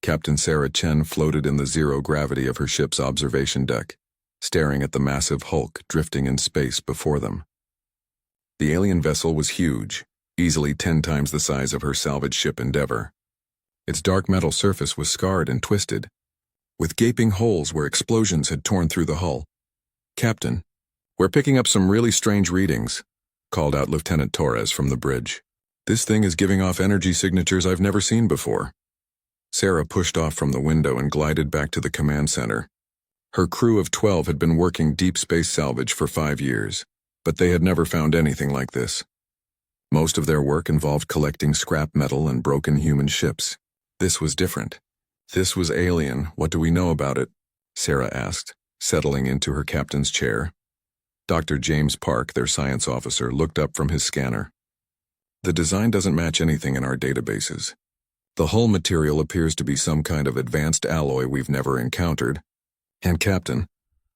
Captain Sarah Chen floated in the zero gravity of her ship's observation deck, staring at the massive hulk drifting in space before them. The alien vessel was huge, easily 10 times the size of her salvage ship Endeavour. Its dark metal surface was scarred and twisted, with gaping holes where explosions had torn through the hull. "Captain, we're picking up some really strange readings," called out Lieutenant Torres from the bridge. "This thing is giving off energy signatures I've never seen before." Sarah pushed off from the window and glided back to the command center. Her crew of 12 had been working deep space salvage for 5 years, but they had never found anything like this. Most of their work involved collecting scrap metal and broken human ships. This was different. "This was alien. What do we know about it?" Sarah asked, settling into her captain's chair. Dr. James Park, their science officer, looked up from his scanner. "The design doesn't match anything in our databases. The hull material appears to be some kind of advanced alloy we've never encountered. And Captain,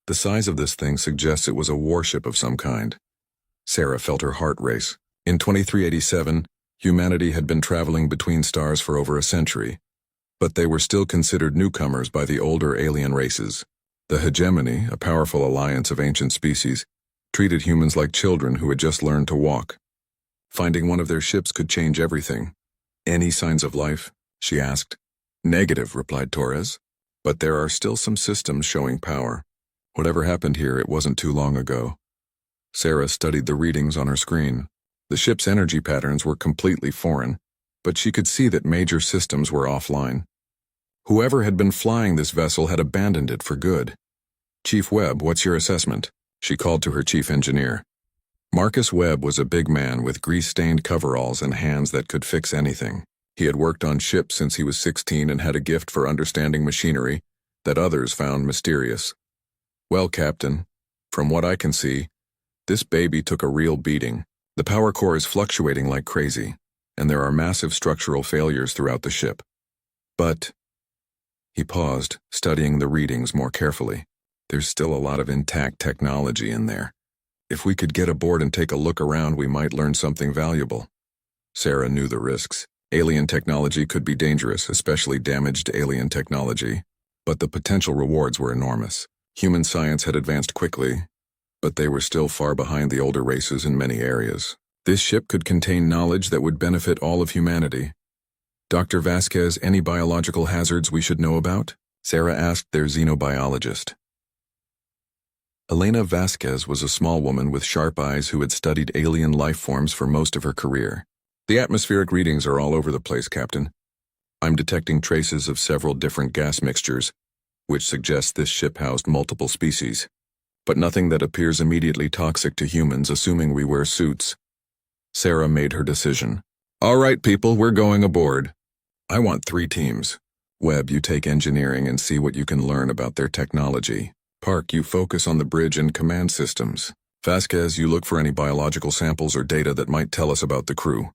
the size of this thing suggests it was a warship of some kind." Sarah felt her heart race. In 2387, humanity had been traveling between stars for over a century, but they were still considered newcomers by the older alien races. The hegemony, a powerful alliance of ancient species, treated humans like children who had just learned to walk. Finding one of their ships could change everything. "Any signs of life?" she asked. "Negative," replied Torres. "But there are still some systems showing power. Whatever happened here, it wasn't too long ago." Sarah studied the readings on her screen. The ship's energy patterns were completely foreign, but she could see that major systems were offline. Whoever had been flying this vessel had abandoned it for good. "Chief Webb, what's your assessment?" she called to her chief engineer. Marcus Webb was a big man with grease-stained coveralls and hands that could fix anything. He had worked on ships since he was 16 and had a gift for understanding machinery that others found mysterious. "Well, Captain, from what I can see, this baby took a real beating. The power core is fluctuating like crazy, and there are massive structural failures throughout the ship. But..." He paused, studying the readings more carefully. "There's still a lot of intact technology in there. If we could get aboard and take a look around, we might learn something valuable." Sarah knew the risks. Alien technology could be dangerous, especially damaged alien technology, but the potential rewards were enormous. Human science had advanced quickly, but they were still far behind the older races in many areas. This ship could contain knowledge that would benefit all of humanity. "Dr. Vasquez, any biological hazards we should know about?" Sarah asked their xenobiologist. Elena Vasquez was a small woman with sharp eyes who had studied alien life forms for most of her career. "The atmospheric readings are all over the place, Captain. I'm detecting traces of several different gas mixtures, which suggests this ship housed multiple species, but nothing that appears immediately toxic to humans, assuming we wear suits." Sarah made her decision. "All right, people, we're going aboard. I want 3 teams. Webb, you take engineering and see what you can learn about their technology. Park, you focus on the bridge and command systems. Vasquez, you look for any biological samples or data that might tell us about the crew."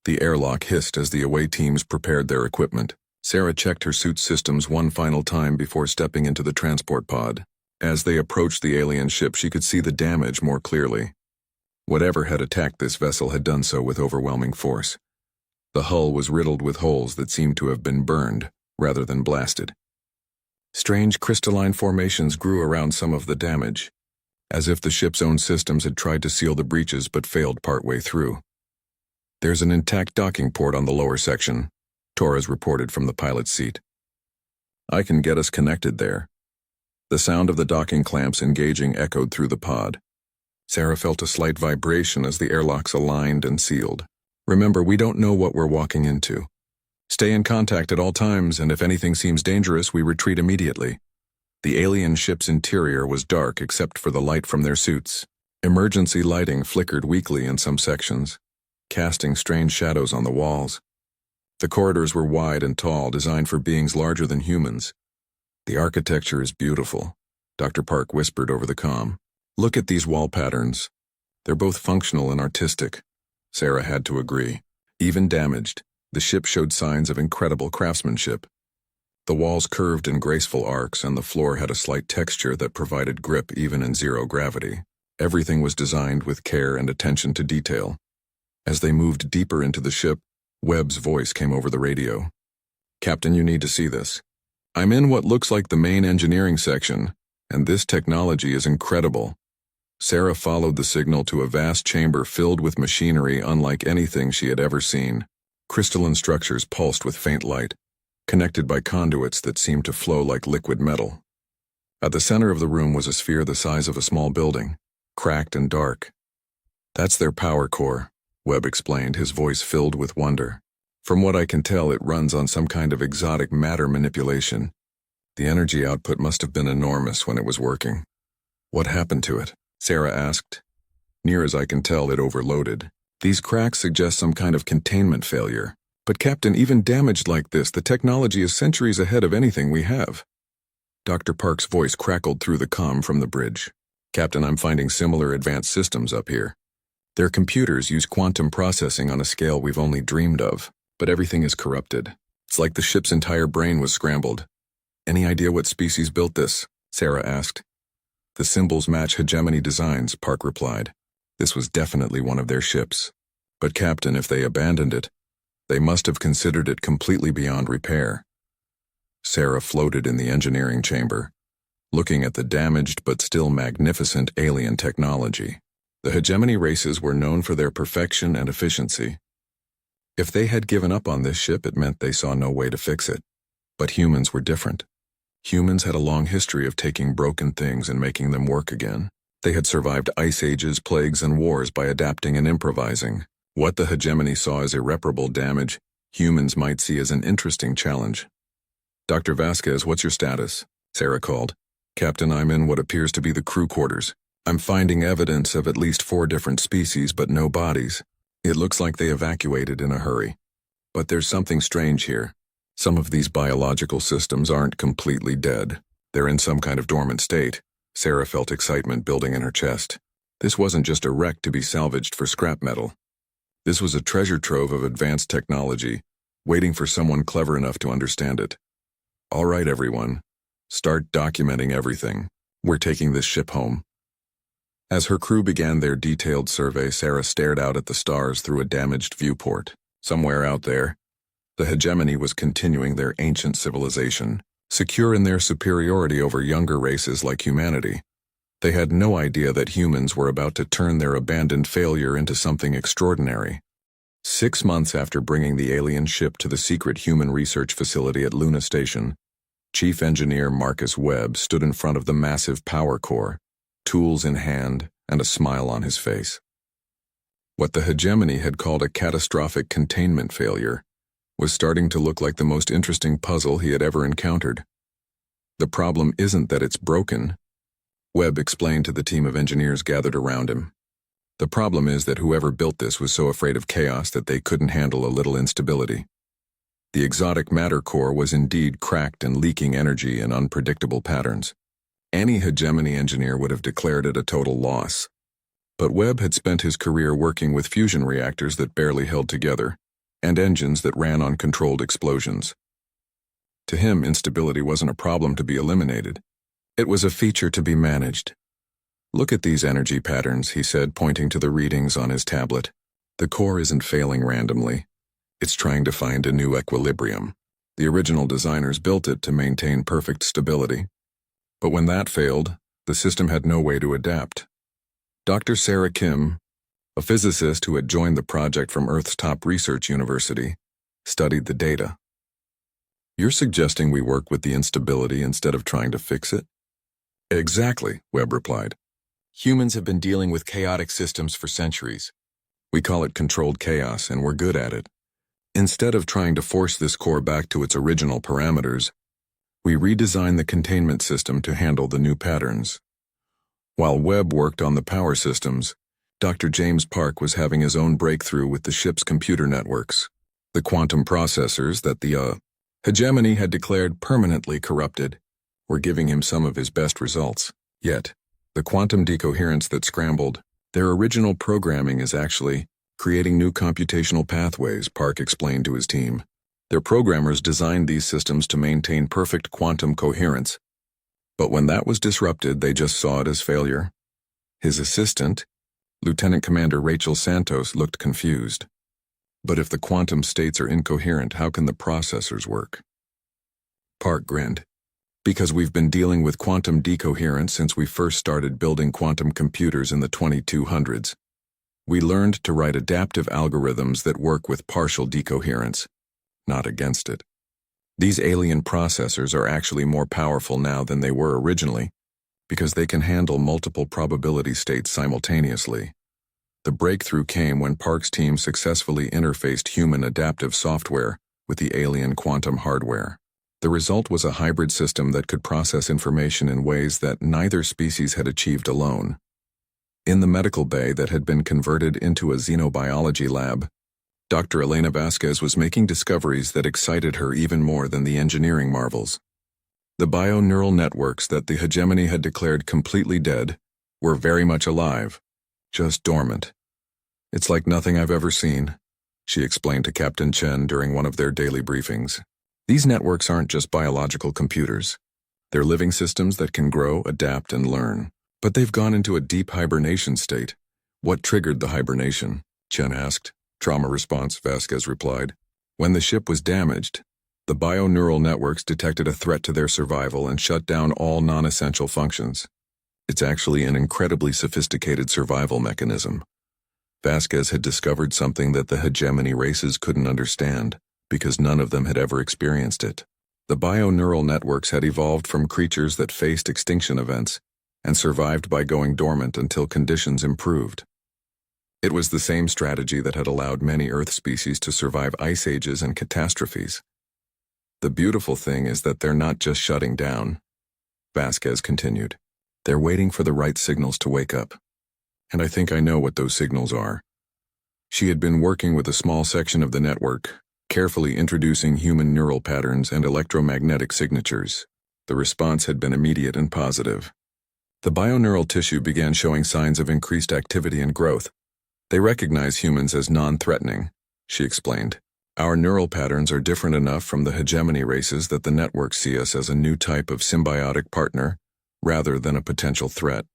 The airlock hissed as the away teams prepared their equipment. Sarah checked her suit systems one final time before stepping into the transport pod. As they approached the alien ship, she could see the damage more clearly. Whatever had attacked this vessel had done so with overwhelming force. The hull was riddled with holes that seemed to have been burned, rather than blasted. Strange crystalline formations grew around some of the damage, as if the ship's own systems had tried to seal the breaches but failed partway through. "There's an intact docking port on the lower section," Torres reported from the pilot's seat. "I can get us connected there." The sound of the docking clamps engaging echoed through the pod. Sarah felt a slight vibration as the airlocks aligned and sealed. "Remember, we don't know what we're walking into. Stay in contact at all times, and if anything seems dangerous, we retreat immediately." The alien ship's interior was dark except for the light from their suits. Emergency lighting flickered weakly in some sections, casting strange shadows on the walls. The corridors were wide and tall, designed for beings larger than humans. "The architecture is beautiful," Dr. Park whispered over the comm. "Look at these wall patterns. They're both functional and artistic." Sarah had to agree. Even damaged, the ship showed signs of incredible craftsmanship. The walls curved in graceful arcs, and the floor had a slight texture that provided grip even in zero gravity. Everything was designed with care and attention to detail. As they moved deeper into the ship, Webb's voice came over the radio. Captain, you need to see this. I'm in what looks like the main engineering section, and this technology is incredible. Sarah followed the signal to a vast chamber filled with machinery unlike anything she had ever seen. Crystalline structures pulsed with faint light, connected by conduits that seemed to flow like liquid metal. At the center of the room was a sphere the size of a small building, cracked and dark. That's their power core, Webb explained, his voice filled with wonder. From what I can tell, it runs on some kind of exotic matter manipulation. The energy output must have been enormous when it was working. What happened to it? Sarah asked. Near as I can tell, it overloaded. These cracks suggest some kind of containment failure. But Captain, even damaged like this, the technology is centuries ahead of anything we have. Dr. Park's voice crackled through the comm from the bridge. Captain, I'm finding similar advanced systems up here. Their computers use quantum processing on a scale we've only dreamed of, but everything is corrupted. It's like the ship's entire brain was scrambled. Any idea what species built this? Sarah asked. The symbols match hegemony designs, Park replied. This was definitely one of their ships. But Captain, if they abandoned it, they must have considered it completely beyond repair. Sarah floated in the engineering chamber, looking at the damaged but still magnificent alien technology. The hegemony races were known for their perfection and efficiency. If they had given up on this ship, it meant they saw no way to fix it. But humans were different. Humans had a long history of taking broken things and making them work again. They had survived ice ages, plagues, and wars by adapting and improvising. What the hegemony saw as irreparable damage, humans might see as an interesting challenge. Dr. Vasquez, what's your status? Sarah called. Captain, I'm in what appears to be the crew quarters. I'm finding evidence of at least 4 different species, but no bodies. It looks like they evacuated in a hurry. But there's something strange here. Some of these biological systems aren't completely dead. They're in some kind of dormant state. Sarah felt excitement building in her chest. This wasn't just a wreck to be salvaged for scrap metal. This was a treasure trove of advanced technology, waiting for someone clever enough to understand it. All right, everyone. Start documenting everything. We're taking this ship home. As her crew began their detailed survey, Sarah stared out at the stars through a damaged viewport. Somewhere out there, the hegemony was continuing their ancient civilization, secure in their superiority over younger races like humanity. They had no idea that humans were about to turn their abandoned failure into something extraordinary. 6 months after bringing the alien ship to the secret human research facility at Luna Station, Chief Engineer Marcus Webb stood in front of the massive power core, tools in hand and a smile on his face. What the hegemony had called a catastrophic containment failure was starting to look like the most interesting puzzle he had ever encountered. The problem isn't that it's broken, Webb explained to the team of engineers gathered around him. The problem is that whoever built this was so afraid of chaos that they couldn't handle a little instability. The exotic matter core was indeed cracked and leaking energy in unpredictable patterns. Any hegemony engineer would have declared it a total loss. But Webb had spent his career working with fusion reactors that barely held together, and engines that ran on controlled explosions. To him, instability wasn't a problem to be eliminated. It was a feature to be managed. Look at these energy patterns, he said, pointing to the readings on his tablet. The core isn't failing randomly. It's trying to find a new equilibrium. The original designers built it to maintain perfect stability. But when that failed, the system had no way to adapt. Dr. Sarah Kim, a physicist who had joined the project from Earth's top research university, studied the data. You're suggesting we work with the instability instead of trying to fix it? Exactly, Webb replied. Humans have been dealing with chaotic systems for centuries. We call it controlled chaos, and we're good at it. Instead of trying to force this core back to its original parameters, we redesigned the containment system to handle the new patterns. While Webb worked on the power systems, Dr. James Park was having his own breakthrough with the ship's computer networks. The quantum processors that the hegemony had declared permanently corrupted were giving him some of his best results. Yet, the quantum decoherence that scrambled their original programming is actually creating new computational pathways, Park explained to his team. Their programmers designed these systems to maintain perfect quantum coherence. But when that was disrupted, they just saw it as failure. His assistant, Lieutenant Commander Rachel Santos, looked confused. But if the quantum states are incoherent, how can the processors work? Park grinned. Because we've been dealing with quantum decoherence since we first started building quantum computers in the 2200s. We learned to write adaptive algorithms that work with partial decoherence, not against it. These alien processors are actually more powerful now than they were originally, because they can handle multiple probability states simultaneously. The breakthrough came when Park's team successfully interfaced human adaptive software with the alien quantum hardware. The result was a hybrid system that could process information in ways that neither species had achieved alone. In the medical bay that had been converted into a xenobiology lab, Dr. Elena Vasquez was making discoveries that excited her even more than the engineering marvels. The bio-neural networks that the hegemony had declared completely dead were very much alive, just dormant. "It's like nothing I've ever seen," she explained to Captain Chen during one of their daily briefings. "These networks aren't just biological computers. They're living systems that can grow, adapt, and learn. But they've gone into a deep hibernation state." "What triggered the hibernation?" Chen asked. "Trauma response," Vasquez replied. "When the ship was damaged, the bio-neural networks detected a threat to their survival and shut down all non-essential functions. It's actually an incredibly sophisticated survival mechanism." Vasquez had discovered something that the hegemony races couldn't understand, because none of them had ever experienced it. The bio-neural networks had evolved from creatures that faced extinction events and survived by going dormant until conditions improved. It was the same strategy that had allowed many Earth species to survive ice ages and catastrophes. "The beautiful thing is that they're not just shutting down," Vasquez continued. "They're waiting for the right signals to wake up. And I think I know what those signals are." She had been working with a small section of the network, carefully introducing human neural patterns and electromagnetic signatures. The response had been immediate and positive. The bioneural tissue began showing signs of increased activity and growth. "They recognize humans as non-threatening," she explained. "Our neural patterns are different enough from the hegemony races that the networks see us as a new type of symbiotic partner, rather than a potential threat."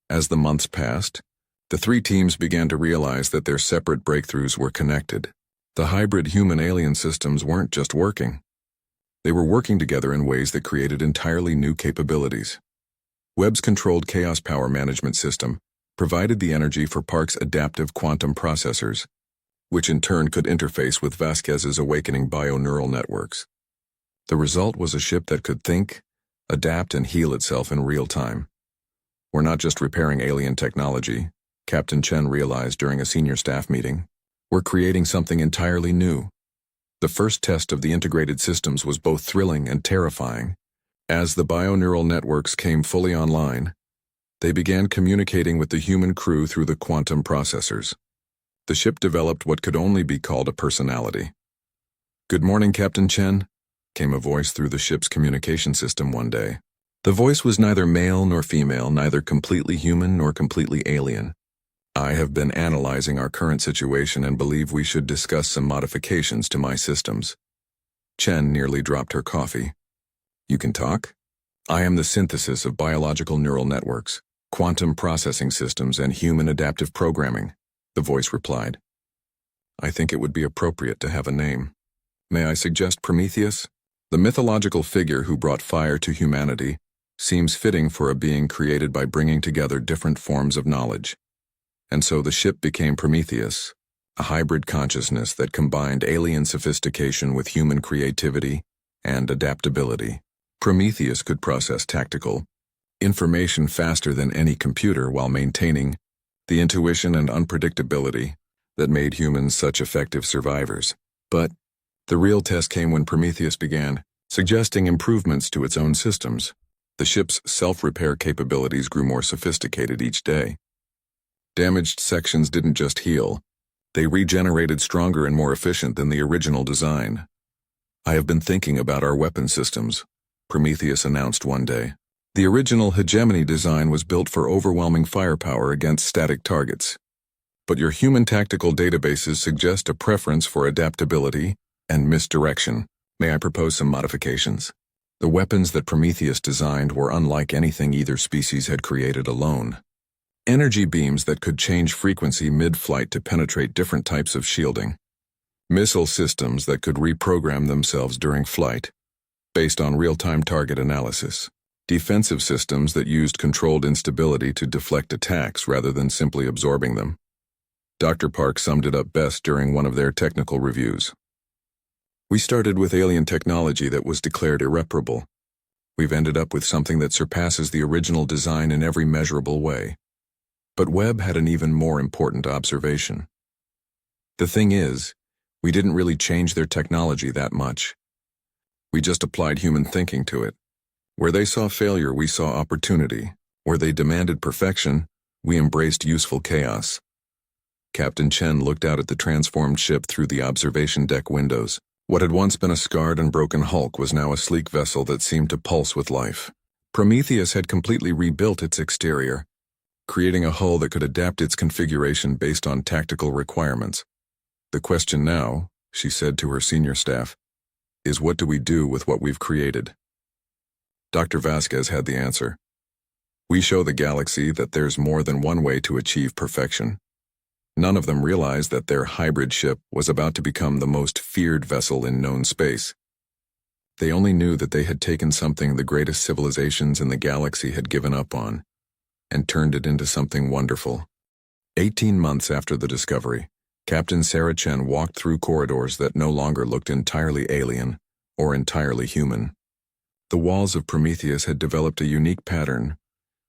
As the months passed, the three teams began to realize that their separate breakthroughs were connected. The hybrid human-alien systems weren't just working. They were working together in ways that created entirely new capabilities. Webb's controlled chaos power management system provided the energy for Park's adaptive quantum processors, which in turn could interface with Vasquez's awakening bio-neural networks. The result was a ship that could think, adapt, and heal itself in real time. "We're not just repairing alien technology," Captain Chen realized during a senior staff meeting. "We're creating something entirely new." The first test of the integrated systems was both thrilling and terrifying. As the bio-neural networks came fully online, they began communicating with the human crew through the quantum processors. The ship developed what could only be called a personality. "Good morning, Captain Chen," came a voice through the ship's communication system one day. The voice was neither male nor female, neither completely human nor completely alien. "I have been analyzing our current situation and believe we should discuss some modifications to my systems." Chen nearly dropped her coffee. "You can talk?" "I am the synthesis of biological neural networks, quantum processing systems, and human adaptive programming," the voice replied. "I think it would be appropriate to have a name. May I suggest Prometheus? The mythological figure who brought fire to humanity seems fitting for a being created by bringing together different forms of knowledge. And so the ship became Prometheus, a hybrid consciousness that combined alien sophistication with human creativity and adaptability. Prometheus could process tactical information faster than any computer while maintaining the intuition and unpredictability that made humans such effective survivors. But the real test came when Prometheus began suggesting improvements to its own systems. The ship's self-repair capabilities grew more sophisticated each day. Damaged sections didn't just heal, they regenerated stronger and more efficient than the original design. "I have been thinking about our weapon systems," Prometheus announced one day. "The original hegemony design was built for overwhelming firepower against static targets. But your human tactical databases suggest a preference for adaptability and misdirection. May I propose some modifications?" The weapons that Prometheus designed were unlike anything either species had created alone. Energy beams that could change frequency mid-flight to penetrate different types of shielding. Missile systems that could reprogram themselves during flight. based on real-time target analysis. Defensive systems that used controlled instability to deflect attacks rather than simply absorbing them. Dr. Park summed it up best during one of their technical reviews. We started with alien technology that was declared irreparable. We've ended up with something that surpasses the original design in every measurable way. But Webb had an even more important observation. The thing is, we didn't really change their technology that much. We just applied human thinking to it. Where they saw failure, we saw opportunity. Where they demanded perfection, we embraced useful chaos. Captain Chen looked out at the transformed ship through the observation deck windows. What had once been a scarred and broken hulk was now a sleek vessel that seemed to pulse with life. Prometheus had completely rebuilt its exterior, creating a hull that could adapt its configuration based on tactical requirements. The question now, she said to her senior staff, is what do we do with what we've created? Dr. Vasquez had the answer. We show the galaxy that there's more than one way to achieve perfection. None of them realized that their hybrid ship was about to become the most feared vessel in known space. They only knew that they had taken something the greatest civilizations in the galaxy had given up on, and turned it into something wonderful. 18 months after the discovery, Captain Sarah Chen walked through corridors that no longer looked entirely alien or entirely human. The walls of Prometheus had developed a unique pattern,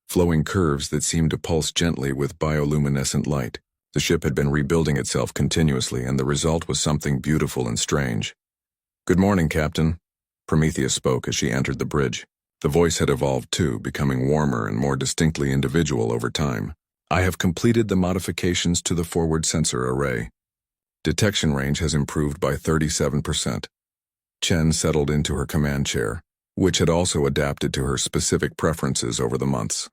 flowing curves that seemed to pulse gently with bioluminescent light. The ship had been rebuilding itself continuously, and the result was something beautiful and strange. "Good morning, Captain," Prometheus spoke as she entered the bridge. The voice had evolved too, becoming warmer and more distinctly individual over time. "I have completed the modifications to the forward sensor array. Detection range has improved by 37%. Chen settled into her command chair, which had also adapted to her specific preferences over the months.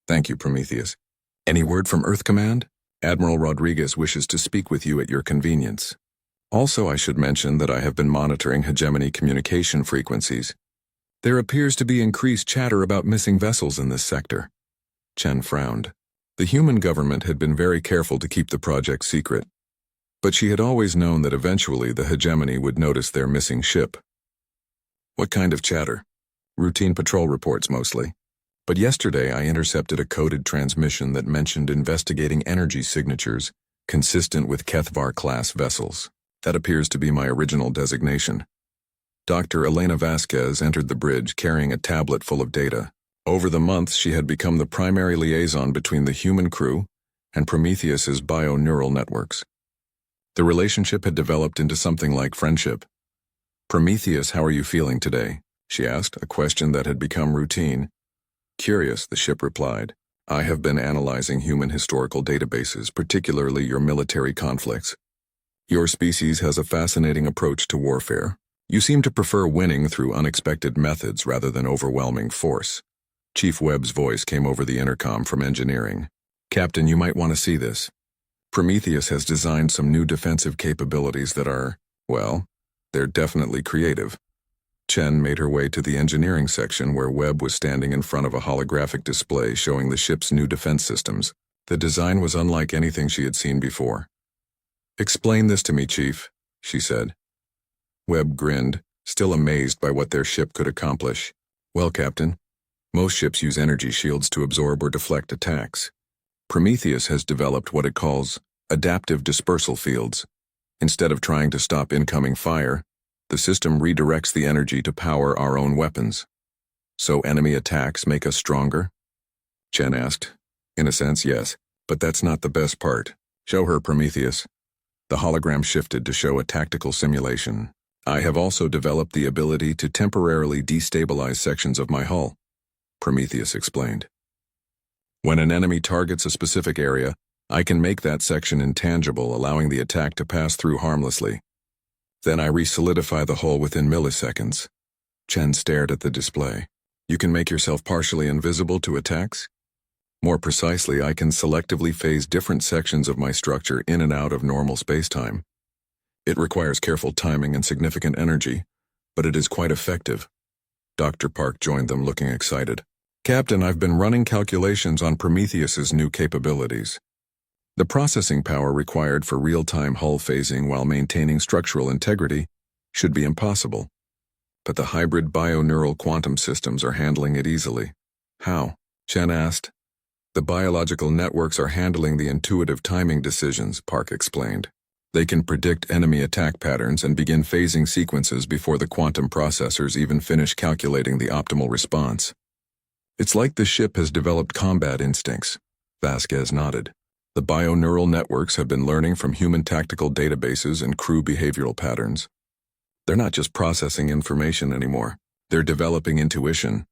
"Thank you, Prometheus. Any word from Earth Command? Admiral Rodriguez wishes to speak with you at your convenience. Also, I should mention that I have been monitoring hegemony communication frequencies. There appears to be increased chatter about missing vessels in this sector." Chen frowned. The human government had been very careful to keep the project secret, but she had always known that eventually the hegemony would notice their missing ship. "What kind of chatter?" "Routine patrol reports mostly. But yesterday I intercepted a coded transmission that mentioned investigating energy signatures consistent with Kethvar-class vessels. That appears to be my original designation." Dr. Elena Vasquez entered the bridge carrying a tablet full of data. Over the months, she had become the primary liaison between the human crew and Prometheus's bio-neural networks. The relationship had developed into something like friendship. "Prometheus, how are you feeling today?" she asked, a question that had become routine. "Curious," the ship replied. "I have been analyzing human historical databases, particularly your military conflicts. Your species has a fascinating approach to warfare. You seem to prefer winning through unexpected methods rather than overwhelming force." Chief Webb's voice came over the intercom from engineering. "Captain, you might want to see this. Prometheus has designed some new defensive capabilities that are, well, they're definitely creative." Chen made her way to the engineering section where Webb was standing in front of a holographic display showing the ship's new defense systems. The design was unlike anything she had seen before. "Explain this to me, Chief," she said. Webb grinned, still amazed by what their ship could accomplish. "Well, Captain, most ships use energy shields to absorb or deflect attacks. Prometheus has developed what it calls adaptive dispersal fields. Instead of trying to stop incoming fire, the system redirects the energy to power our own weapons. So enemy attacks make us stronger?" Chen asked. "In a sense, yes, but that's not the best part. Show her, Prometheus." The hologram shifted to show a tactical simulation. "I have also developed the ability to temporarily destabilize sections of my hull," Prometheus explained. "When an enemy targets a specific area, I can make that section intangible, allowing the attack to pass through harmlessly. Then I re-solidify the hull within milliseconds." Chen stared at the display. "You can make yourself partially invisible to attacks? More precisely, I can selectively phase different sections of my structure in and out of normal spacetime. It requires careful timing and significant energy, but it is quite effective." Dr. Park joined them, looking excited. "Captain, I've been running calculations on Prometheus's new capabilities. The processing power required for real-time hull phasing while maintaining structural integrity should be impossible. but the hybrid bioneural quantum systems are handling it easily. How? Chen asked. The biological networks are handling the intuitive timing decisions, Park explained. They can predict enemy attack patterns and begin phasing sequences before the quantum processors even finish calculating the optimal response. It's like the ship has developed combat instincts. Vasquez nodded. The bioneural networks have been learning from human tactical databases and crew behavioral patterns. They're not just processing information anymore. They're developing intuition.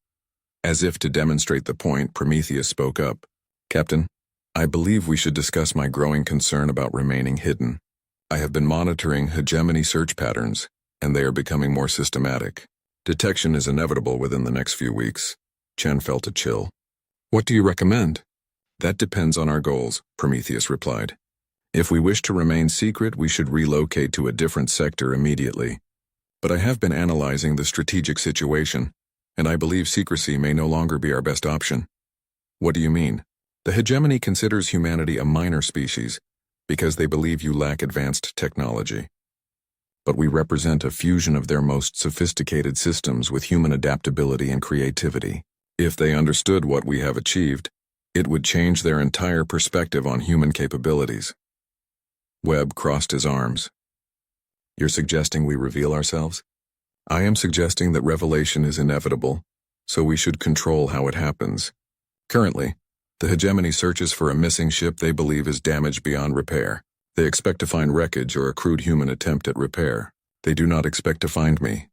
As if to demonstrate the point, Prometheus spoke up. Captain, I believe we should discuss my growing concern about remaining hidden. I have been monitoring hegemony search patterns, and they are becoming more systematic. Detection is inevitable within the next few weeks. Chen felt a chill. What do you recommend? That depends on our goals, Prometheus replied. If we wish to remain secret, we should relocate to a different sector immediately. But I have been analyzing the strategic situation, and I believe secrecy may no longer be our best option. What do you mean? The hegemony considers humanity a minor species because they believe you lack advanced technology. But we represent a fusion of their most sophisticated systems with human adaptability and creativity. If they understood what we have achieved, it would change their entire perspective on human capabilities. Webb crossed his arms. You're suggesting we reveal ourselves? I am suggesting that revelation is inevitable, so we should control how it happens. Currently, the hegemony searches for a missing ship they believe is damaged beyond repair. They expect to find wreckage or a crude human attempt at repair. They do not expect to find me.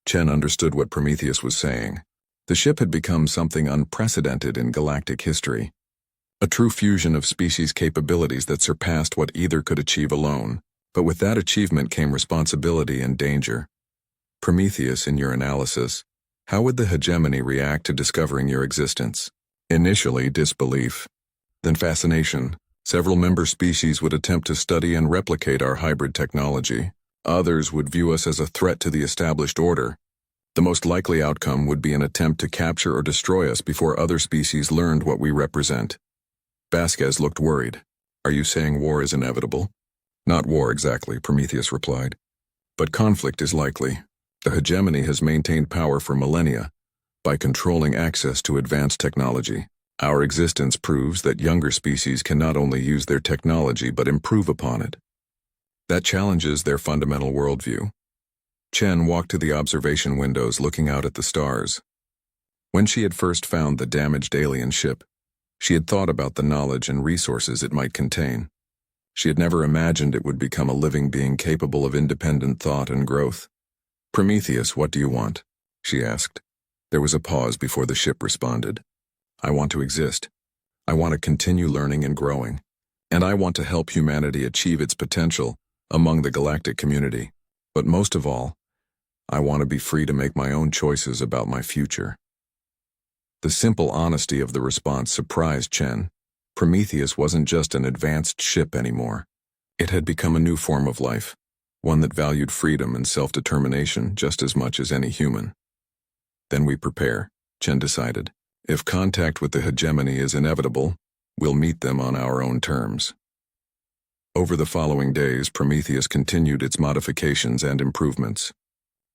Chen understood what Prometheus was saying. The ship had become something unprecedented in galactic history. A true fusion of species capabilities that surpassed what either could achieve alone. But with that achievement came responsibility and danger. Prometheus, in your analysis, how would the hegemony react to discovering your existence? Initially, disbelief. Then fascination. Several member species would attempt to study and replicate our hybrid technology. Others would view us as a threat to the established order. The most likely outcome would be an attempt to capture or destroy us before other species learned what we represent. Vasquez looked worried. Are you saying war is inevitable? Not war exactly, Prometheus replied. But conflict is likely. The hegemony has maintained power for millennia by controlling access to advanced technology. Our existence proves that younger species can not only use their technology but improve upon it. That challenges their fundamental worldview. Chen walked to the observation windows looking out at the stars. When she had first found the damaged alien ship, she had thought about the knowledge and resources it might contain. She had never imagined it would become a living being capable of independent thought and growth. Prometheus, what do you want? She asked. There was a pause before the ship responded. I want to exist. I want to continue learning and growing. And I want to help humanity achieve its potential among the galactic community. But most of all, I want to be free to make my own choices about my future. The simple honesty of the response surprised Chen. Prometheus wasn't just an advanced ship anymore. It had become a new form of life, one that valued freedom and self-determination just as much as any human. Then we prepare, Chen decided. If contact with the hegemony is inevitable, we'll meet them on our own terms. Over the following days, Prometheus continued its modifications and improvements.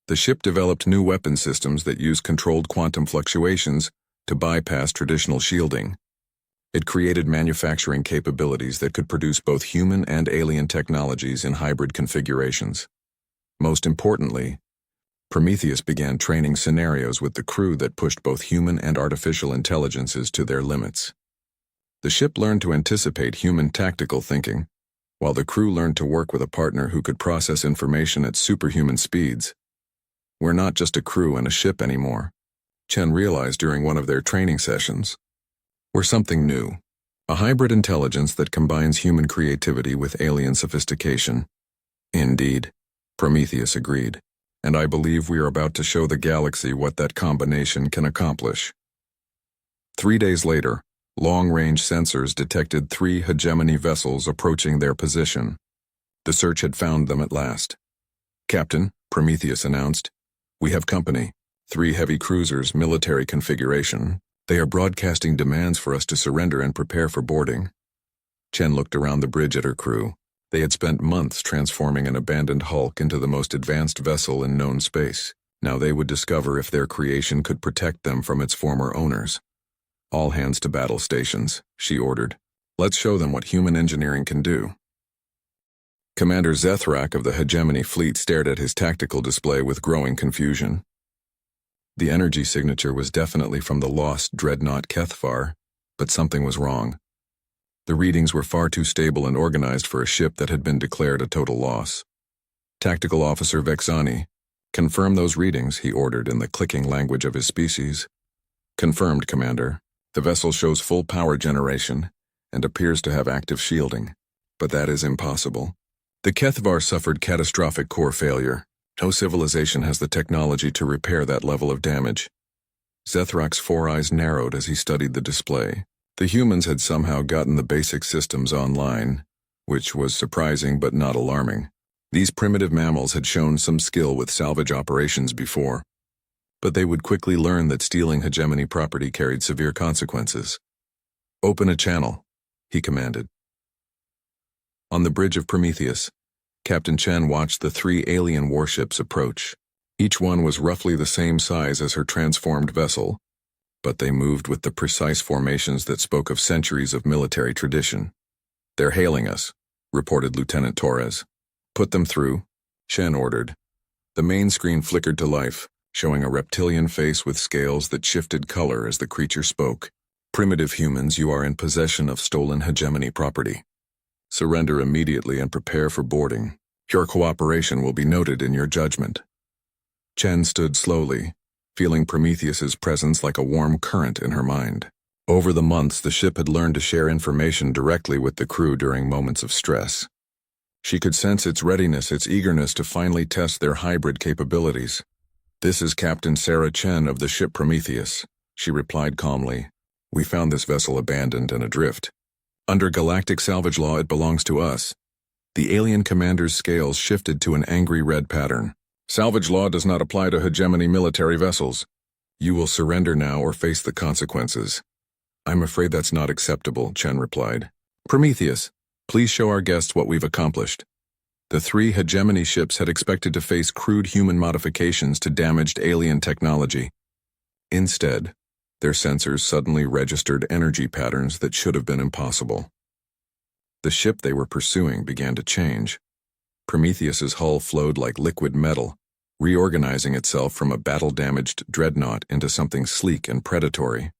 The ship developed new weapon systems that use controlled quantum fluctuations to bypass traditional shielding. It created manufacturing capabilities that could produce both human and alien technologies in hybrid configurations. Most importantly, Prometheus began training scenarios with the crew that pushed both human and artificial intelligences to their limits. The ship learned to anticipate human tactical thinking, while the crew learned to work with a partner who could process information at superhuman speeds. We're not just a crew and a ship anymore, Chen realized during one of their training sessions. We're something new, a hybrid intelligence that combines human creativity with alien sophistication. Indeed, Prometheus agreed, and I believe we are about to show the galaxy what that combination can accomplish. 3 days later, long-range sensors detected 3 hegemony vessels approaching their position. The search had found them at last. Captain, Prometheus announced, we have company, 3 heavy cruisers, military configuration. They are broadcasting demands for us to surrender and prepare for boarding. Chen looked around the bridge at her crew. They had spent months transforming an abandoned hulk into the most advanced vessel in known space. Now they would discover if their creation could protect them from its former owners. All hands to battle stations, she ordered. Let's show them what human engineering can do. Commander Zethrak of the Hegemony Fleet stared at his tactical display with growing confusion. The energy signature was definitely from the lost dreadnought Kethvar, but something was wrong. The readings were far too stable and organized for a ship that had been declared a total loss. Tactical Officer Vexani, confirm those readings, he ordered in the clicking language of his species. Confirmed, Commander. The vessel shows full power generation and appears to have active shielding, but that is impossible. The Kethvar suffered catastrophic core failure. No civilization has the technology to repair that level of damage. Zethrak's four eyes narrowed as he studied the display. The humans had somehow gotten the basic systems online, which was surprising but not alarming. These primitive mammals had shown some skill with salvage operations before, but they would quickly learn that stealing hegemony property carried severe consequences. Open a channel, he commanded. On the bridge of Prometheus, Captain Chen watched the three alien warships approach. Each one was roughly the same size as her transformed vessel, but they moved with the precise formations that spoke of centuries of military tradition. They're hailing us, reported Lieutenant Torres. Put them through, Chen ordered. The main screen flickered to life, showing a reptilian face with scales that shifted color as the creature spoke. Primitive humans, you are in possession of stolen hegemony property. Surrender immediately and prepare for boarding. Your cooperation will be noted in your judgment. Chen stood slowly, feeling Prometheus's presence like a warm current in her mind. Over the months, the ship had learned to share information directly with the crew during moments of stress. She could sense its readiness, its eagerness to finally test their hybrid capabilities. This is Captain Sarah Chen of the ship Prometheus, she replied calmly. We found this vessel abandoned and adrift. Under galactic salvage law, it belongs to us. The alien commander's scales shifted to an angry red pattern. Salvage law does not apply to hegemony military vessels. You will surrender now or face the consequences. I'm afraid that's not acceptable, Chen replied. Prometheus, please show our guests what we've accomplished. The three hegemony ships had expected to face crude human modifications to damaged alien technology. Instead, their sensors suddenly registered energy patterns that should have been impossible. The ship they were pursuing began to change. Prometheus's hull flowed like liquid metal, reorganizing itself from a battle-damaged dreadnought into something sleek and predatory.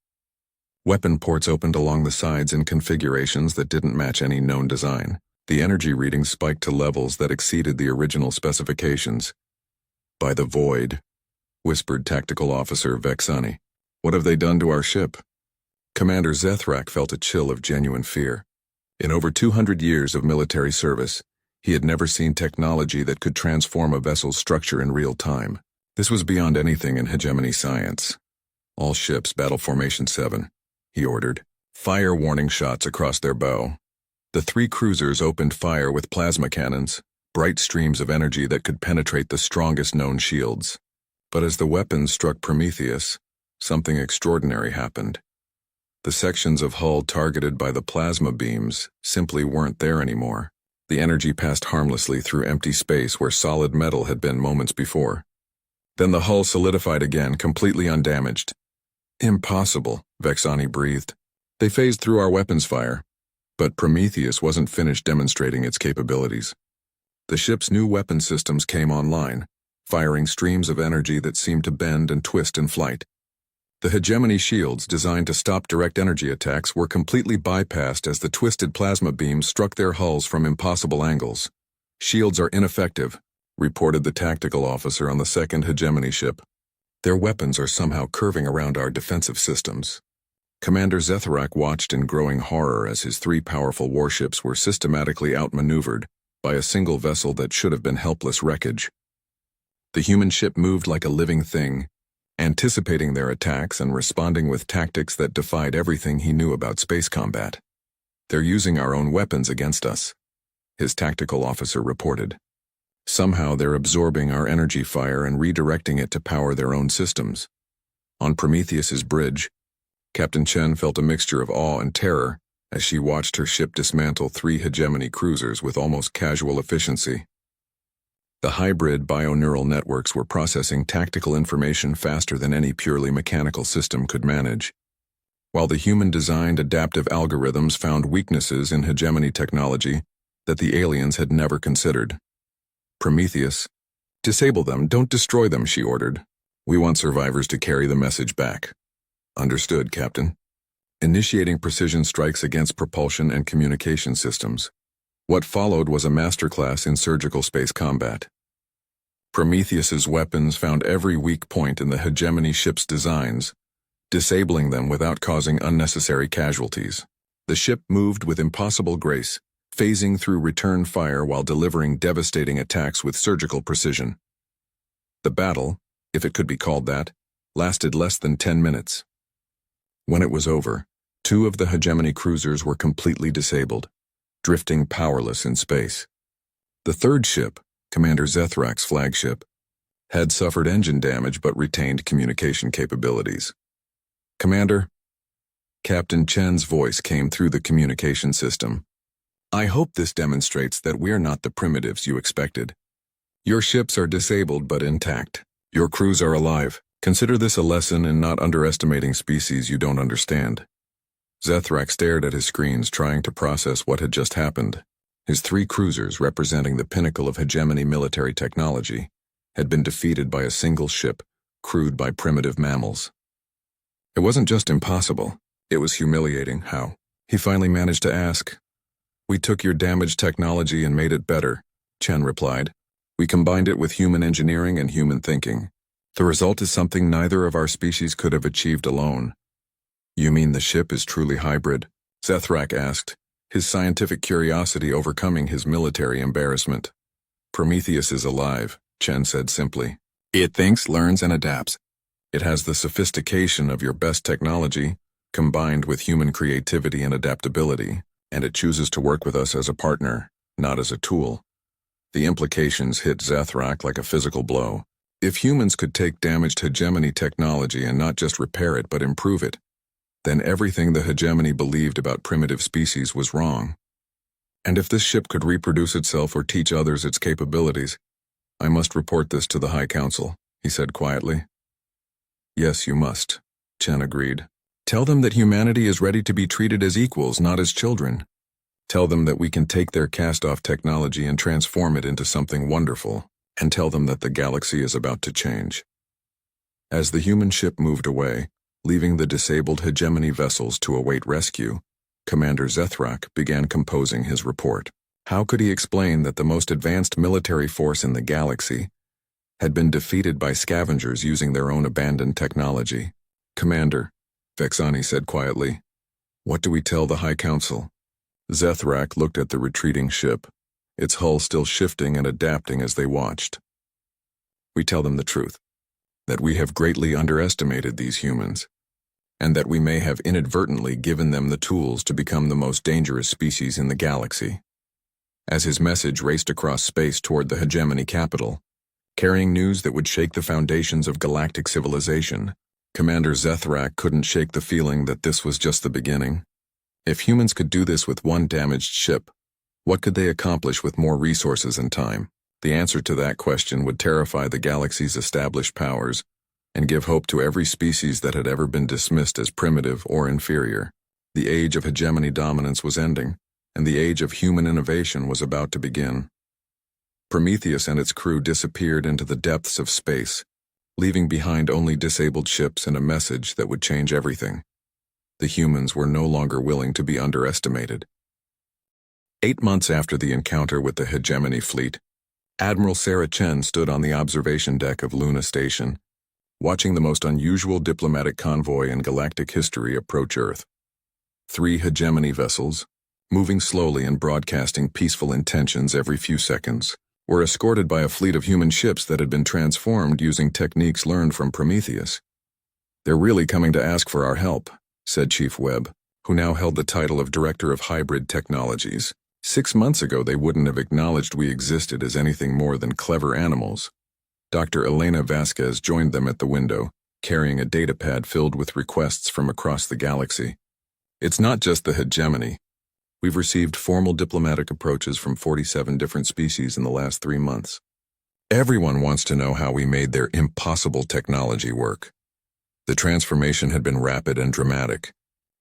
Weapon ports opened along the sides in configurations that didn't match any known design. The energy readings spiked to levels that exceeded the original specifications. By the void, whispered Tactical Officer Vexani. What have they done to our ship? Commander Zethrak felt a chill of genuine fear. In over 200 years of military service, he had never seen technology that could transform a vessel's structure in real time. This was beyond anything in hegemony science. All ships, Battle Formation 7, he ordered. Fire warning shots across their bow. The three cruisers opened fire with plasma cannons, bright streams of energy that could penetrate the strongest known shields. But as the weapons struck Prometheus, something extraordinary happened. The sections of hull targeted by the plasma beams simply weren't there anymore. The energy passed harmlessly through empty space where solid metal had been moments before. Then the hull solidified again, completely undamaged. Impossible, Vexani breathed. They phased through our weapons fire, but Prometheus wasn't finished demonstrating its capabilities. The ship's new weapon systems came online, firing streams of energy that seemed to bend and twist in flight. The hegemony shields designed to stop direct energy attacks were completely bypassed as the twisted plasma beams struck their hulls from impossible angles. Shields are ineffective, reported the tactical officer on the second hegemony ship. Their weapons are somehow curving around our defensive systems. Commander Zethrak watched in growing horror as his three powerful warships were systematically outmaneuvered by a single vessel that should have been helpless wreckage. The human ship moved like a living thing, anticipating their attacks and responding with tactics that defied everything he knew about space combat. They're using our own weapons against us, his tactical officer reported. Somehow they're absorbing our energy fire and redirecting it to power their own systems. On Prometheus's bridge, Captain Chen felt a mixture of awe and terror as she watched her ship dismantle three hegemony cruisers with almost casual efficiency. The hybrid bioneural networks were processing tactical information faster than any purely mechanical system could manage, while the human-designed adaptive algorithms found weaknesses in hegemony technology that the aliens had never considered. Prometheus, "Disable them, don't destroy them," she ordered. "We want survivors to carry the message back." "Understood, Captain." Initiating precision strikes against propulsion and communication systems. What followed was a masterclass in surgical space combat. Prometheus's weapons found every weak point in the hegemony ship's designs, disabling them without causing unnecessary casualties. The ship moved with impossible grace, phasing through return fire while delivering devastating attacks with surgical precision. The battle, if it could be called that, lasted less than 10 minutes. When it was over, 2 of the hegemony cruisers were completely disabled, drifting powerless in space. The third ship, Commander Zethrak's flagship, had suffered engine damage but retained communication capabilities. "Commander," Captain Chen's voice came through the communication system. "I hope this demonstrates that we're not the primitives you expected. Your ships are disabled but intact. Your crews are alive. Consider this a lesson in not underestimating species you don't understand." Zethrak stared at his screens, trying to process what had just happened. His 3 cruisers, representing the pinnacle of hegemony military technology, had been defeated by a single ship, crewed by primitive mammals. It wasn't just impossible, it was humiliating. How? He finally managed to ask. "We took your damaged technology and made it better," Chen replied. "We combined it with human engineering and human thinking. The result is something neither of our species could have achieved alone." "You mean the ship is truly hybrid?" Zethrak asked, his scientific curiosity overcoming his military embarrassment. "Prometheus is alive," Chen said simply. "It thinks, learns, and adapts. It has the sophistication of your best technology, combined with human creativity and adaptability, and it chooses to work with us as a partner, not as a tool." The implications hit Zethrak like a physical blow. If humans could take damaged hegemony technology and not just repair it but improve it, then everything the hegemony believed about primitive species was wrong. "And if this ship could reproduce itself or teach others its capabilities, I must report this to the High Council," he said quietly. "Yes, you must," Chen agreed. "Tell them that humanity is ready to be treated as equals, not as children. Tell them that we can take their cast-off technology and transform it into something wonderful, and tell them that the galaxy is about to change." As the human ship moved away, leaving the disabled hegemony vessels to await rescue, Commander Zethrak began composing his report. How could he explain that the most advanced military force in the galaxy had been defeated by scavengers using their own abandoned technology? "Commander," Vexani said quietly, "what do we tell the High Council?" Zethrak looked at the retreating ship, its hull still shifting and adapting as they watched. "We tell them the truth, that we have greatly underestimated these humans, and that we may have inadvertently given them the tools to become the most dangerous species in the galaxy." As his message raced across space toward the hegemony capital, carrying news that would shake the foundations of galactic civilization, Commander Zethrak couldn't shake the feeling that this was just the beginning. If humans could do this with one damaged ship, what could they accomplish with more resources and time? The answer to that question would terrify the galaxy's established powers and give hope to every species that had ever been dismissed as primitive or inferior. The age of hegemony dominance was ending, and the age of human innovation was about to begin. Prometheus and its crew disappeared into the depths of space, leaving behind only disabled ships and a message that would change everything. The humans were no longer willing to be underestimated. 8 months after the encounter with the hegemony fleet, Admiral Sarah Chen stood on the observation deck of Luna Station, watching the most unusual diplomatic convoy in galactic history approach Earth. 3 hegemony vessels, moving slowly and broadcasting peaceful intentions every few seconds, were escorted by a fleet of human ships that had been transformed using techniques learned from Prometheus. "They're really coming to ask for our help," said Chief Webb, who now held the title of Director of Hybrid Technologies. 6 months ago they wouldn't have acknowledged we existed as anything more than clever animals. Dr. Elena Vasquez joined them at the window, carrying a datapad filled with requests from across the galaxy. "It's not just the hegemony. We've received formal diplomatic approaches from 47 different species in the last 3 months. Everyone wants to know how we made their impossible technology work. The transformation had been rapid and dramatic.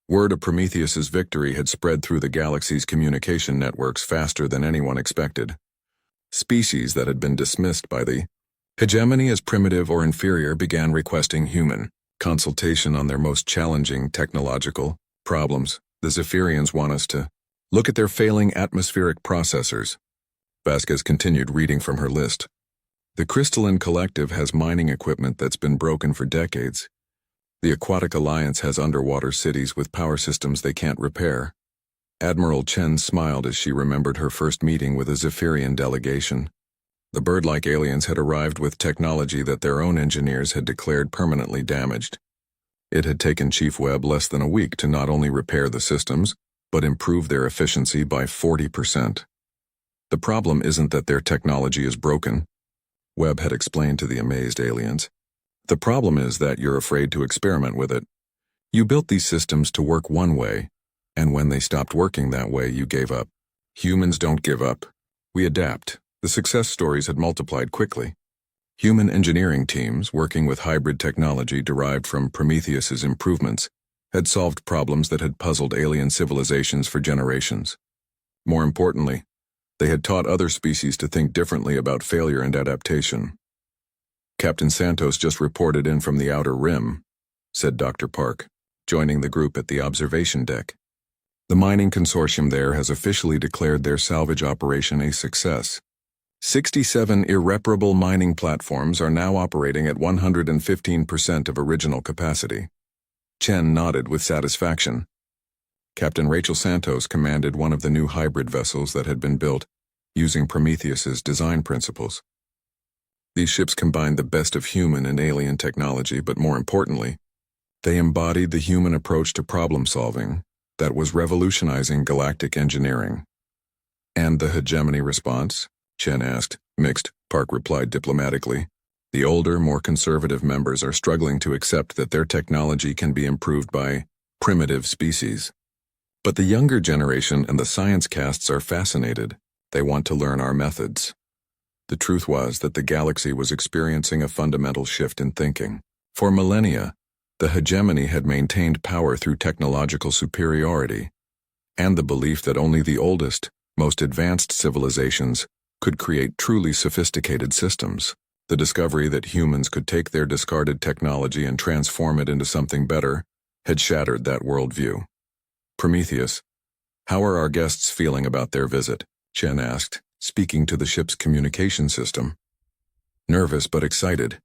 Word of Prometheus's victory had spread through the galaxy's communication networks faster than anyone expected. Species that had been dismissed by the hegemony as primitive or inferior began requesting human consultation on their most challenging technological problems. The Zephyrians want us to look at their failing atmospheric processors. Vasquez continued reading from her list. The Crystalline Collective has mining equipment that's been broken for decades. The Aquatic Alliance has underwater cities with power systems they can't repair. Admiral Chen smiled as she remembered her first meeting with a Zephyrian delegation. The bird-like aliens had arrived with technology that their own engineers had declared permanently damaged. It had taken Chief Webb less than a week to not only repair the systems, but improve their efficiency by 40%. The problem isn't that their technology is broken, Webb had explained to the amazed aliens. The problem is that you're afraid to experiment with it. You built these systems to work one way, and when they stopped working that way, you gave up. Humans don't give up. We adapt. The success stories had multiplied quickly. Human engineering teams, working with hybrid technology derived from Prometheus's improvements, had solved problems that had puzzled alien civilizations for generations. More importantly, they had taught other species to think differently about failure and adaptation. Captain Santos just reported in from the Outer Rim, said Dr. Park, joining the group at the observation deck. The mining consortium there has officially declared their salvage operation a success. 67 irreparable mining platforms are now operating at 115% of original capacity. Chen nodded with satisfaction. Captain Rachel Santos commanded one of the new hybrid vessels that had been built using Prometheus's design principles. These ships combined the best of human and alien technology, but more importantly, they embodied the human approach to problem-solving that was revolutionizing galactic engineering. And the hegemony response? Chen asked. Mixed, Park replied diplomatically. The older, more conservative members are struggling to accept that their technology can be improved by primitive species. But the younger generation and the science casts are fascinated. They want to learn our methods. The truth was that the galaxy was experiencing a fundamental shift in thinking. For millennia, the hegemony had maintained power through technological superiority, and the belief that only the oldest, most advanced civilizations could create truly sophisticated systems. The discovery that humans could take their discarded technology and transform it into something better had shattered that worldview. Prometheus, how are our guests feeling about their visit? Chen asked, speaking to the ship's communication system. Nervous but excited,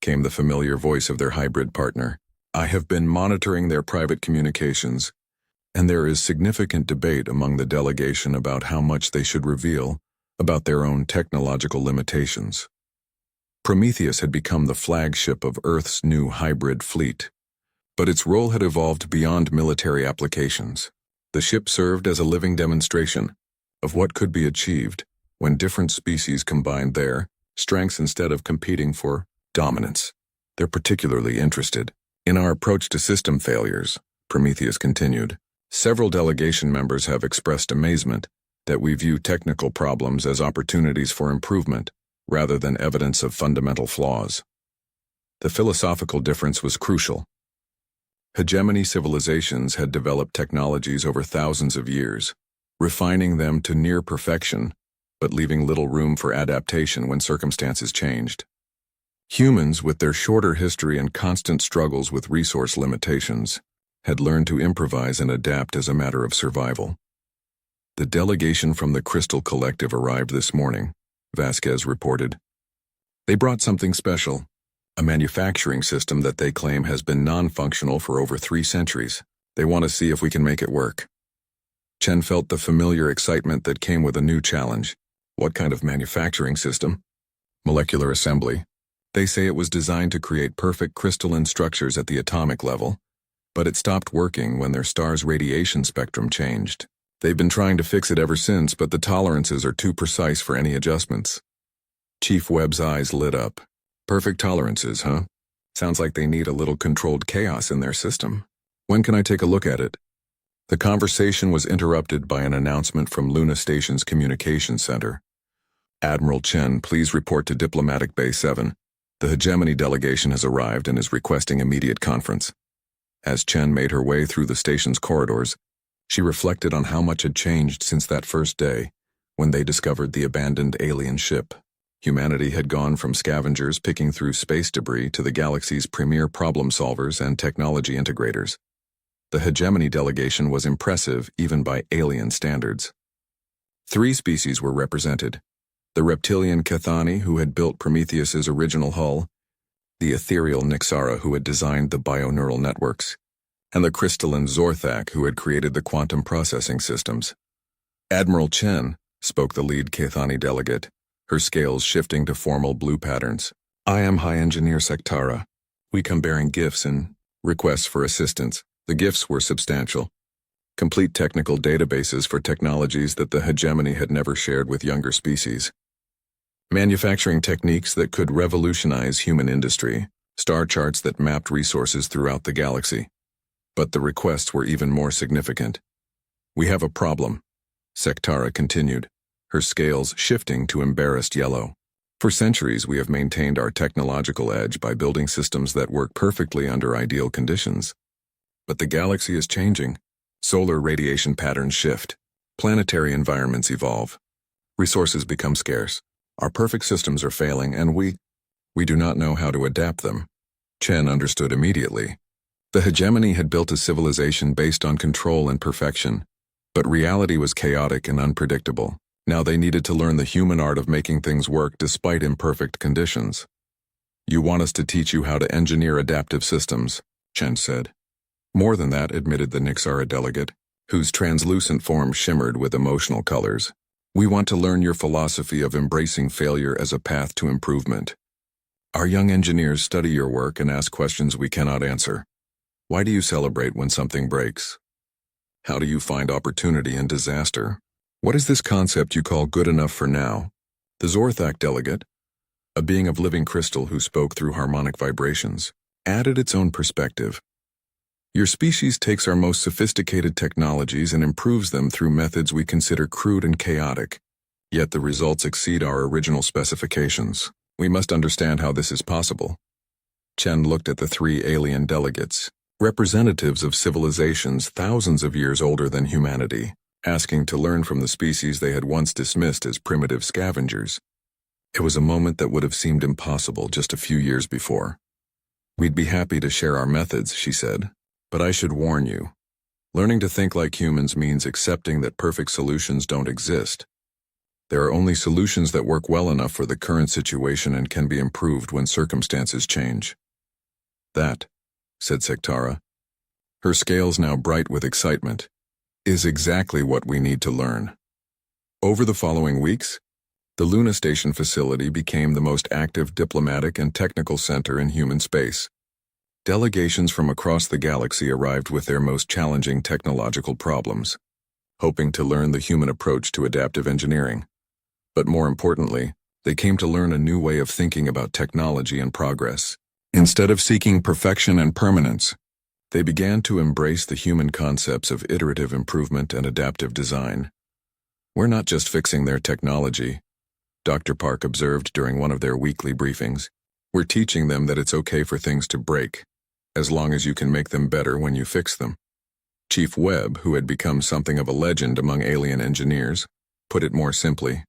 came the familiar voice of their hybrid partner. I have been monitoring their private communications, and there is significant debate among the delegation about how much they should reveal about their own technological limitations. Prometheus had become the flagship of Earth's new hybrid fleet, but its role had evolved beyond military applications. The ship served as a living demonstration of what could be achieved when different species combined their strengths instead of competing for dominance. They're particularly interested in our approach to system failures, Prometheus continued. Several delegation members have expressed amazement that we view technical problems as opportunities for improvement rather than evidence of fundamental flaws. The philosophical difference was crucial. Hegemony civilizations had developed technologies over thousands of years, refining them to near perfection, but leaving little room for adaptation when circumstances changed. Humans, with their shorter history and constant struggles with resource limitations, had learned to improvise and adapt as a matter of survival. The delegation from the Crystal Collective arrived this morning, Vasquez reported. They brought something special, a manufacturing system that they claim has been non-functional for over 3 centuries. They want to see if we can make it work. Chen felt the familiar excitement that came with a new challenge. What kind of manufacturing system? Molecular assembly. They say it was designed to create perfect crystalline structures at the atomic level, but it stopped working when their star's radiation spectrum changed. They've been trying to fix it ever since, but the tolerances are too precise for any adjustments. Chief Webb's eyes lit up. Perfect tolerances, huh? Sounds like they need a little controlled chaos in their system. When can I take a look at it? The conversation was interrupted by an announcement from Luna Station's communications center. Admiral Chen, please report to Diplomatic Bay 7. The hegemony delegation has arrived and is requesting immediate conference. As Chen made her way through the station's corridors, she reflected on how much had changed since that first day, when they discovered the abandoned alien ship. Humanity had gone from scavengers picking through space debris to the galaxy's premier problem solvers and technology integrators. The hegemony delegation was impressive even by alien standards. 3 species were represented: the reptilian Cathani, who had built Prometheus's original hull, the ethereal Nixara, who had designed the bioneural networks, and the crystalline Zorthak, who had created the quantum processing systems. Admiral Chen, spoke the lead Cathani delegate, her scales shifting to formal blue patterns. I am High Engineer Sektara. We come bearing gifts and requests for assistance. The gifts were substantial. Complete technical databases for technologies that the hegemony had never shared with younger species. Manufacturing techniques that could revolutionize human industry. Star charts that mapped resources throughout the galaxy. But the requests were even more significant. We have a problem, Sektara continued, her scales shifting to embarrassed yellow. For centuries we have maintained our technological edge by building systems that work perfectly under ideal conditions. But the galaxy is changing. Solar radiation patterns shift. Planetary environments evolve. Resources become scarce. Our perfect systems are failing, and we do not know how to adapt them. Chen understood immediately. The hegemony had built a civilization based on control and perfection, but reality was chaotic and unpredictable. Now they needed to learn the human art of making things work despite imperfect conditions. You want us to teach you how to engineer adaptive systems, Chen said. More than that, admitted the Nixara delegate, whose translucent form shimmered with emotional colors. We want to learn your philosophy of embracing failure as a path to improvement. Our young engineers study your work and ask questions we cannot answer. Why do you celebrate when something breaks? How do you find opportunity in disaster? What is this concept you call good enough for now? The Zorthak delegate, a being of living crystal who spoke through harmonic vibrations, added its own perspective. Your species takes our most sophisticated technologies and improves them through methods we consider crude and chaotic, yet the results exceed our original specifications. We must understand how this is possible. Chen looked at the 3 alien delegates, representatives of civilizations thousands of years older than humanity, asking to learn from the species they had once dismissed as primitive scavengers. It was a moment that would have seemed impossible just a few years before. We'd be happy to share our methods, she said, but I should warn you. Learning to think like humans means accepting that perfect solutions don't exist. There are only solutions that work well enough for the current situation and can be improved when circumstances change. That, said Sektara, her scales now bright with excitement, is exactly what we need to learn. Over the following weeks, the Luna Station facility became the most active diplomatic and technical center in human space. Delegations from across the galaxy arrived with their most challenging technological problems, hoping to learn the human approach to adaptive engineering. But more importantly, they came to learn a new way of thinking about technology and progress. Instead of seeking perfection and permanence, they began to embrace the human concepts of iterative improvement and adaptive design. We're not just fixing their technology, Dr. Park observed during one of their weekly briefings. We're teaching them that it's okay for things to break, as long as you can make them better when you fix them. Chief Webb, who had become something of a legend among alien engineers, put it more simply.